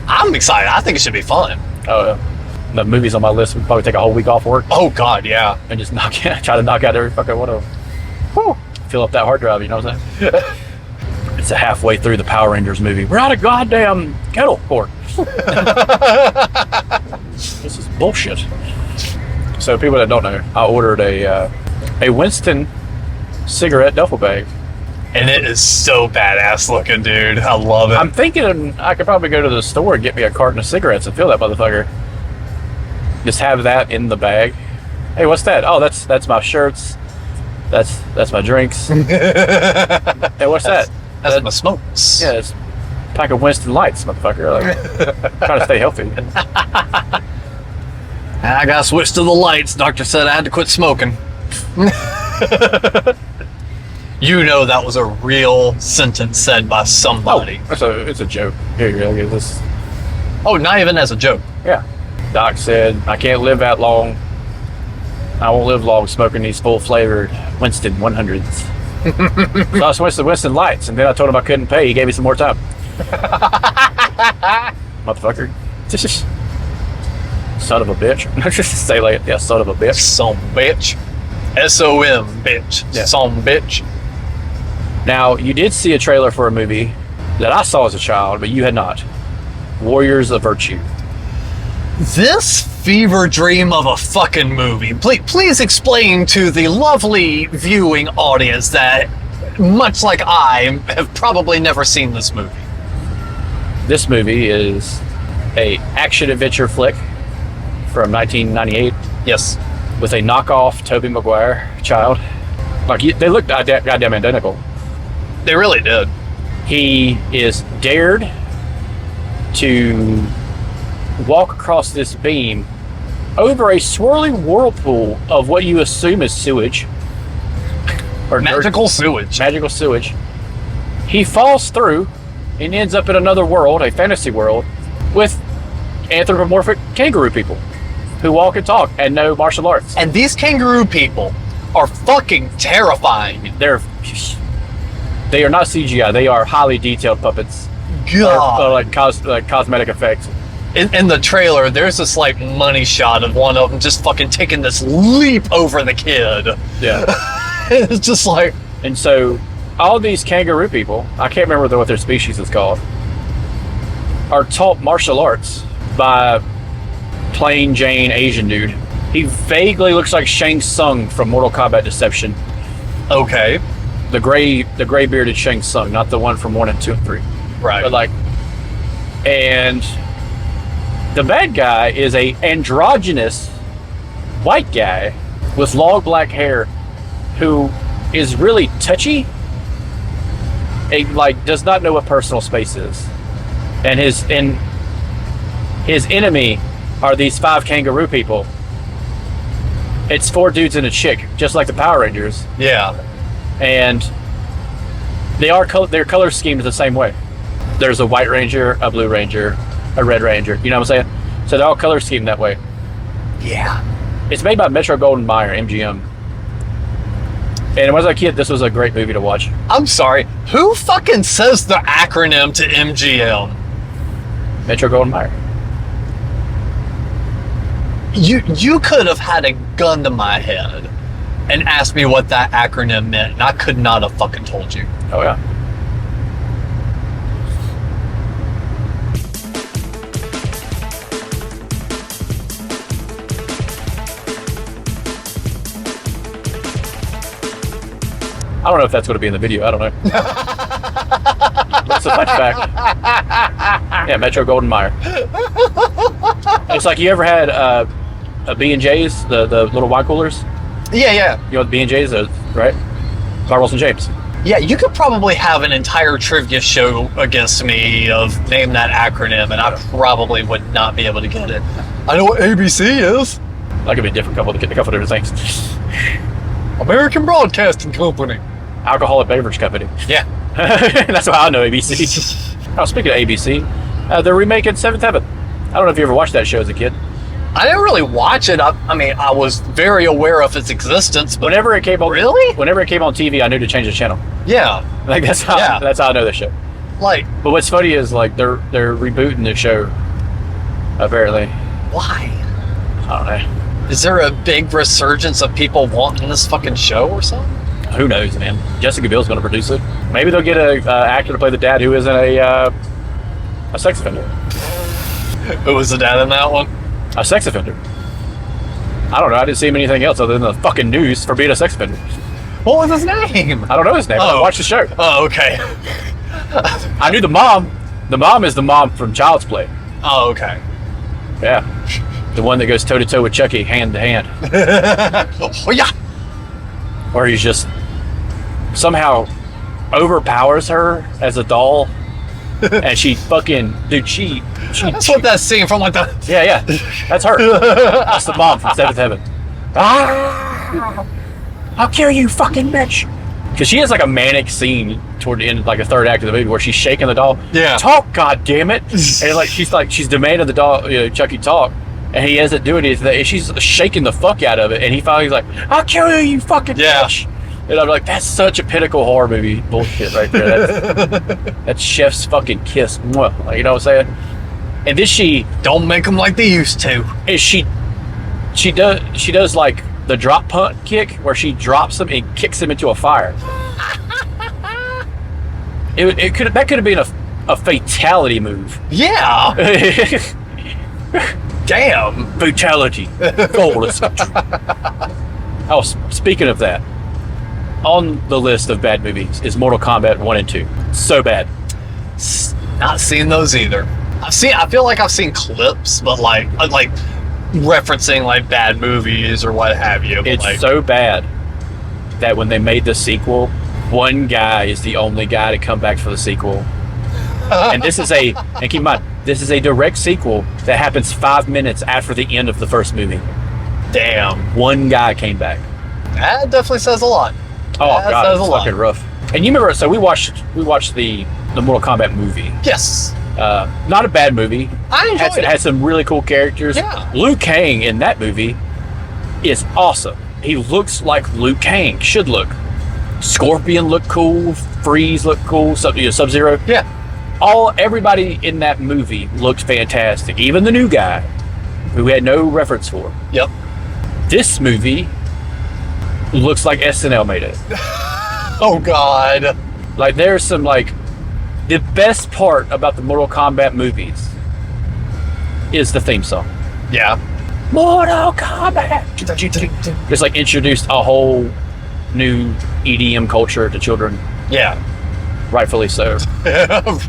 I'm excited. I think it should be fun. Oh, yeah. The movies on my list would probably take a whole week off work. Oh God, yeah. And just try to knock out every fucking one of them. Fill up that hard drive, you know what I'm saying? It's a halfway through the Power Rangers movie. We're out of goddamn kettle pork. This is bullshit. So people that don't know, I ordered a Winston cigarette duffel bag. And it is so badass looking, dude. I love it. I'm thinking I could probably go to the store and get me a carton of cigarettes and fill that motherfucker. Just have that in the bag. Hey, what's that? Oh, that's my shirts. That's my drinks. Hey, what's that? That's my smokes. Yeah, it's a pack of Winston Lights, motherfucker. Like, trying to stay healthy. I gotta switch to the lights. Doctor said I had to quit smoking. You know that was a real sentence said by somebody. Oh, it's a joke. Here you go. Get this. Oh, not even as a joke. Yeah. Doc said, I can't live that long. I won't live long smoking these full flavored Winston 100s. So I switched to Winston Lights, and then I told him I couldn't pay. He gave me some more time. Motherfucker. Son of a bitch. Just say like, yeah, son of a bitch. Some bitch. S-O-M, bitch. Yeah. Some bitch. Now, you did see a trailer for a movie that I saw as a child, but you had not. Warriors of Virtue. This fever dream of a fucking movie. Please explain to the lovely viewing audience that, much like I, have probably never seen this movie. This movie is a action-adventure flick from 1998. Yes. With a knockoff Tobey Maguire child. Like, they look goddamn identical. They really did. He is dared to walk across this beam over a swirling whirlpool of what you assume is sewage. Or Magical sewage. Magical sewage. He falls through and ends up in another world, a fantasy world, with anthropomorphic kangaroo people who walk and talk and know martial arts. And these kangaroo people are fucking terrifying. They are not CGI. They are highly detailed puppets. God. Or like cosmetic effects. In the trailer, there's this like money shot of one of them just fucking taking this leap over the kid. Yeah. It's just like... And so, all these kangaroo people, I can't remember what their species is called, are taught martial arts by plain Jane Asian dude. He vaguely looks like Shang Tsung from Mortal Kombat Deception. Okay. The gray bearded Shang Tsung, not the one from 1 and 2 and 3. Right. But like, and the bad guy is a androgynous white guy with long black hair who is really touchy and like does not know what personal space is. And his enemy are these 5 kangaroo people. It's 4 dudes and a chick, just like the Power Rangers. Yeah. And their color schemed the same way. There's a white ranger, a blue ranger, a red ranger. You know what I'm saying? So they're all color schemed that way. Yeah. It's made by Metro Goldwyn Mayer, MGM. And when I was a kid, this was a great movie to watch. I'm sorry. Who fucking says the acronym to MGM? Metro Goldwyn Mayer. You could have had a gun to my head and asked me what that acronym meant, and I could not have fucking told you. Oh yeah. I don't know if that's going to be in the video. I don't know. That's a flashback. Yeah, Metro Goldwyn Mayer. It's like, you ever had a B&J's, the little wine coolers? Yeah. You know what B&J's is, right? By Wilson James. Yeah, you could probably have an entire trivia show against me of name that acronym, and I probably would not be able to get it. I know what ABC is. That could be a different couple different things. American Broadcasting Company. Alcoholic beverage company. Yeah. That's why I know ABC. Oh, speaking of ABC, they're remaking Seventh Heaven. I don't know if you ever watched that show as a kid. I didn't really watch it. I mean, I was very aware of its existence, but Whenever it came on, Really? Whenever it came on TV, I knew to change the channel. yeah, Like that's how I know the show. like, But what's funny is like they're rebooting the show. Apparently, why? I don't know. Is there a big resurgence of people wanting this fucking show or something? Who knows, man? Jessica Biel's going to produce it. Maybe they'll get a actor to play the dad who isn't a sex offender. Who was the dad in that one? A sex offender. I don't know. I didn't see him anything else other than the fucking news for being a sex offender. What was his name? I don't know his name. I Oh. watched the show. Oh, okay. I knew the mom. The mom is the mom from Child's Play. Oh, okay. Yeah. The one that goes toe to toe with Chucky, hand to hand. Oh, yeah. Or he's just somehow overpowers her as a doll. And she fucking, dude, she That's what that scene from like the. yeah, that's her. That's the mom from Seventh Heaven. Ah, I'll kill you, fucking bitch. Because she has like a manic scene toward the end, like a third act of the movie, where she's shaking the doll. Yeah. Talk, goddammit. And she's demanding the doll, Chucky talk, and he isn't doing anything. And she's shaking the fuck out of it, and he finally's like, "I'll kill you, you fucking bitch." And I'm like, that's such a pinnacle horror movie bullshit right there. That's Chef's fucking kiss. Mwah. Like, you know what I'm saying? And then she Don't make them like they used to. is she does like the drop punt kick where she drops him and kicks him into a fire. That could have been a fatality move. Yeah. Damn. Fatality. Flawless. Oh, speaking of that, on the list of bad movies is Mortal Kombat 1 and 2. So bad. Not seen those either. I feel like I've seen clips, but like referencing like bad movies or what have you. But It's like, so bad that when they made the sequel, one guy is the only guy to come back for the sequel. And keep in mind, this is a direct sequel that happens 5 minutes after the end of the first movie. damn. One guy came back. That definitely says a lot. Oh That god, says it's a lot. fucking rough. And you remember? So we watched the Mortal Kombat movie. Yes. Not a bad movie. I enjoyed it. Had some really cool characters. Yeah. Liu Kang in that movie is awesome. He looks like Liu Kang should look. Scorpion looked cool. Freeze looked cool. Sub-Zero. Yeah. Everybody in that movie looked fantastic. Even the new guy, who we had no reference for. Yep. This movie looks like SNL made it. Oh God. Like there's some like the best part about the Mortal Kombat movies is the theme song. Yeah. Mortal Kombat. It's like introduced a whole new EDM culture to children, Yeah. rightfully so.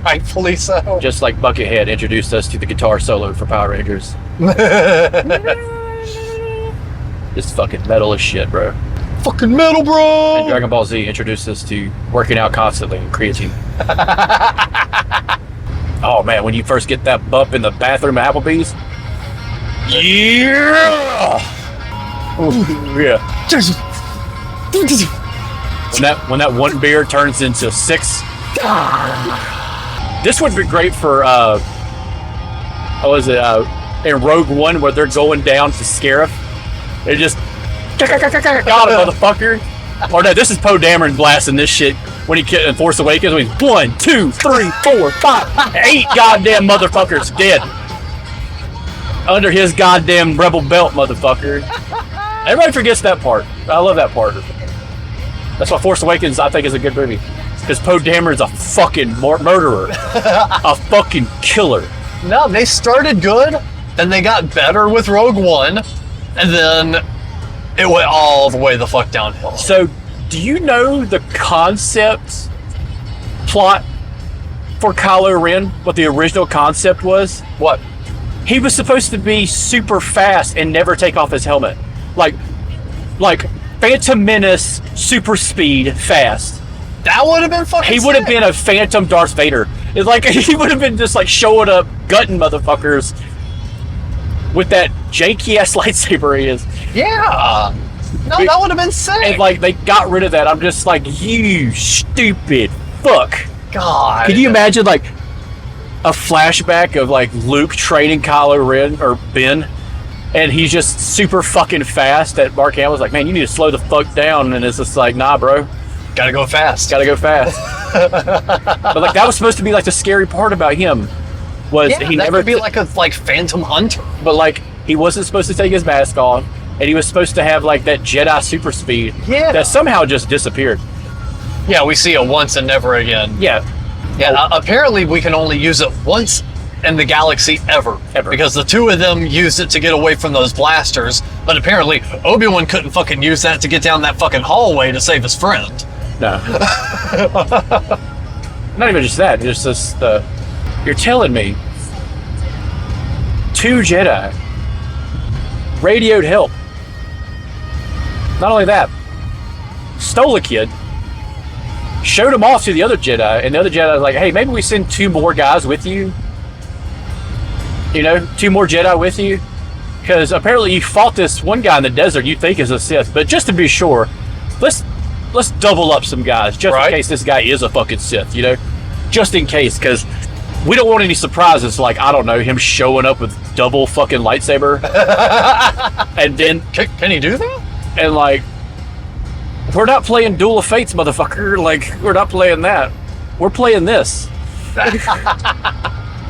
Rightfully so. Just like Buckethead introduced us to the guitar solo for Power Rangers. It's fucking metal as shit, bro. Fucking metal, bro. And Dragon Ball Z introduced us to working out constantly and creatine. Oh man, when you first get that bump in the bathroom at Applebee's, yeah, yeah. When that one beer turns into 6. This would be great for in Rogue One where they're going down to Scarif. They just got it, motherfucker. Or no, this is Poe Dameron blasting this shit when he in Force Awakens. When he's 1, 2, 3, 4, 5, 8 goddamn motherfuckers dead under his goddamn rebel belt, motherfucker. Everybody forgets that part. I love that part. That's why Force Awakens I think is a good movie, because Poe Dameron's a fucking murderer, a fucking killer. No, they started good, then they got better with Rogue One, and then it went all the way the fuck downhill. So, do you know the concept plot for Kylo Ren? What the original concept was? What? He was supposed to be super fast and never take off his helmet, like Phantom Menace, super speed, fast. That would have been fucking He would have been a phantom Darth Vader. It's like, he would have been just like showing up, gutting motherfuckers with that janky-ass lightsaber he is. Yeah. No, that would have been sick. And like, they got rid of that. I'm just like, you stupid fuck. God. Can you imagine like a flashback of like Luke training Kylo Ren or Ben, and he's just super fucking fast, that Mark Hamill's like, man, you need to slow the fuck down, and it's just like, nah, bro. Gotta go fast. Gotta go fast. But like, that was supposed to be like the scary part about him, was he that never could be like a Phantom Hunter. But like, he wasn't supposed to take his mask off, and he was supposed to have like that Jedi super speed that somehow just disappeared. Yeah, we see it once and never again. Yeah. Apparently we can only use it once in the galaxy ever. Because the two of them used it to get away from those blasters, but apparently Obi-Wan couldn't fucking use that to get down that fucking hallway to save his friend. No. Not even just that, just this, you're telling me 2 Jedi radioed help. Not only that, stole a kid, showed him off to the other Jedi, and the other Jedi was like, hey, maybe we send 2 more guys with you? You know, 2 more Jedi with you? Because apparently you fought this one guy in the desert you think is a Sith, but just to be sure, let's double up some guys, just in case this guy is a fucking Sith, you know? Just in case, because we don't want any surprises, like, I don't know, him showing up with double fucking lightsaber. And then... Can he do that? And like, we're not playing Duel of Fates, motherfucker. Like, we're not playing that. We're playing this.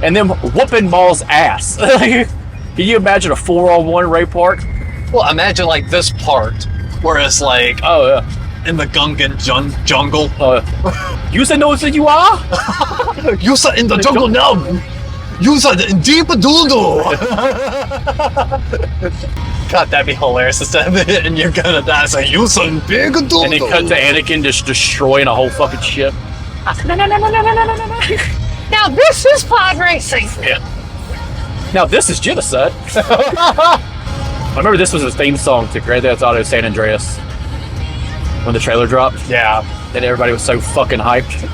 And then whooping Maul's ass. Can you imagine a 4-on-1 Ray Park? Well, imagine like this part where it's like, oh yeah, in the Gungan jungle. You say no, you are? You said in the jungle now. You said in deep doodle. God, that'd be hilarious. Instead of it, and you're gonna die. It's like, you said big doodle. And then cut to Anakin just destroying a whole fucking ship. No. Now this is pod racing. Yeah. Now this is genocide. I remember this was his theme song to Grand Theft Auto San Andreas when the trailer dropped. Yeah. And everybody was so fucking hyped.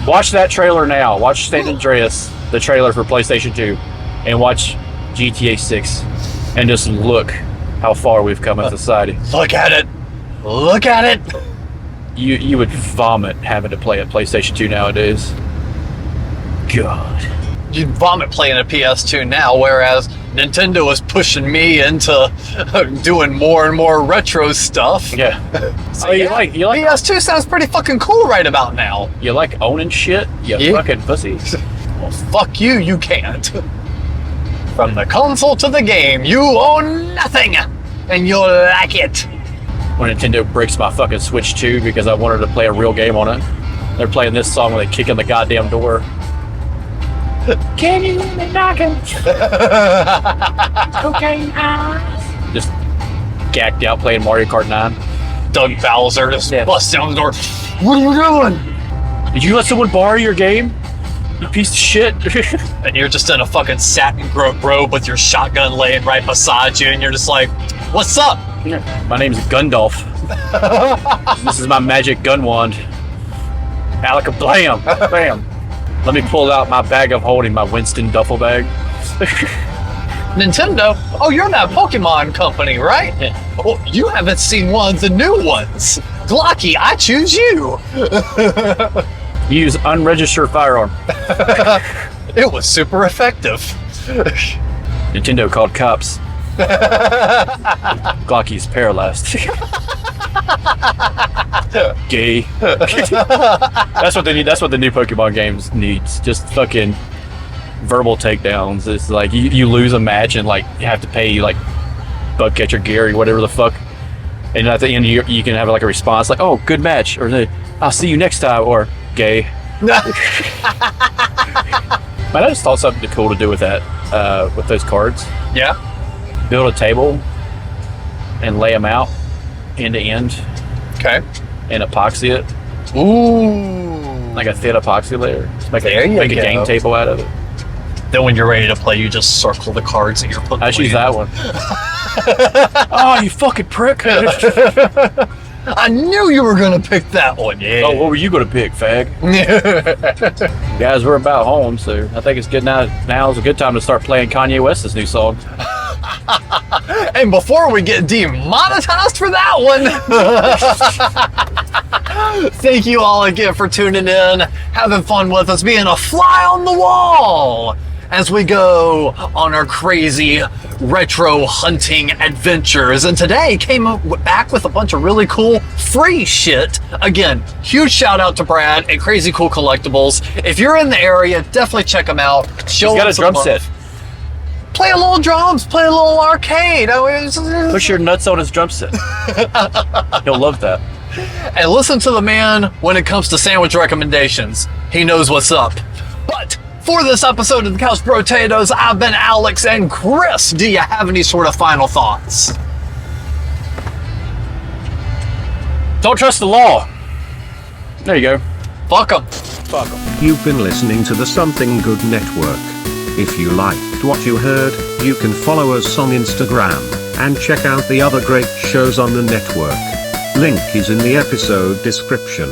Watch that trailer now. Watch San Andreas, the trailer for PlayStation 2, and watch GTA 6, and just look how far we've come in society. Look at it. Look at it. You would vomit having to play a PlayStation 2 nowadays. God. You'd vomit playing a PS2 now, whereas Nintendo is pushing me into doing more and more retro stuff. Yeah. So oh, you like PS2 sounds pretty fucking cool right about now. You like owning shit? You fucking pussy. Well, fuck you, you can't. From the console to the game, you own nothing, and you'll like it. When Nintendo breaks my fucking Switch 2 because I wanted to play a real game on it, they're playing this song when they kick in the goddamn door. Can you hear me knocking? Cocaine eyes. Just gagged out playing Mario Kart 9. Doug Bowser just busts down the door. What are you doing? Did you let someone borrow your game? You piece of shit. And you're just in a fucking satin robe with your shotgun laying right beside you, and you're just like, what's up? My name's Gundalf. This is my magic gun wand. Alaka-blam. Bam. Let me pull out my bag of holding, my Winston duffel bag. Nintendo? Oh, you're that Pokemon company, right? Yeah. Well, you haven't seen one of the new ones. Glocky, I choose you. Use unregistered firearm. It was super effective. Nintendo called cops. Glocky's paralyzed. Gay. That's what they need. That's what the new Pokemon games needs. Just fucking verbal takedowns. It's like you lose a match and like you have to pay like Bugcatcher Gary, whatever the fuck. And at the end you can have like a response like, "Oh, good match," or "I'll see you next time," or "Gay." Man, I just thought something cool to do with that, with those cards. Yeah. Build a table and lay them out end to end. Okay. And epoxy it. Ooh. Like a thin epoxy layer. Just make a go. game table out of it. Then when you're ready to play, you just circle the cards that you're putting. I should use that one. Oh, you fucking prick. I knew you were gonna pick that one. Yeah. Oh, what were you gonna pick, fag? Guys, we're about home, so I think it's good now is a good time to start playing Kanye West's new song. And before we get demonetized for that one, thank you all again for tuning in, having fun with us, being a fly on the wall as we go on our crazy retro hunting adventures. And today came back with a bunch of really cool free shit. Again, huge shout out to Brad at Crazy Cool Collectibles. If you're in the area, definitely check them out. He's got a drum set. Play a little drums, play a little arcade. Push your nuts on his drum set. He'll love that. And listen to the man when it comes to sandwich recommendations. He knows what's up. But for this episode of the Couch Brotatos, I've been Alex and Chris. Do you have any sort of final thoughts? Don't trust the law. There you go. Fuck 'em. Fuck 'em. You've been listening to the Something Good Network. If you liked what you heard, you can follow us on Instagram and check out the other great shows on the network. Link is in the episode description.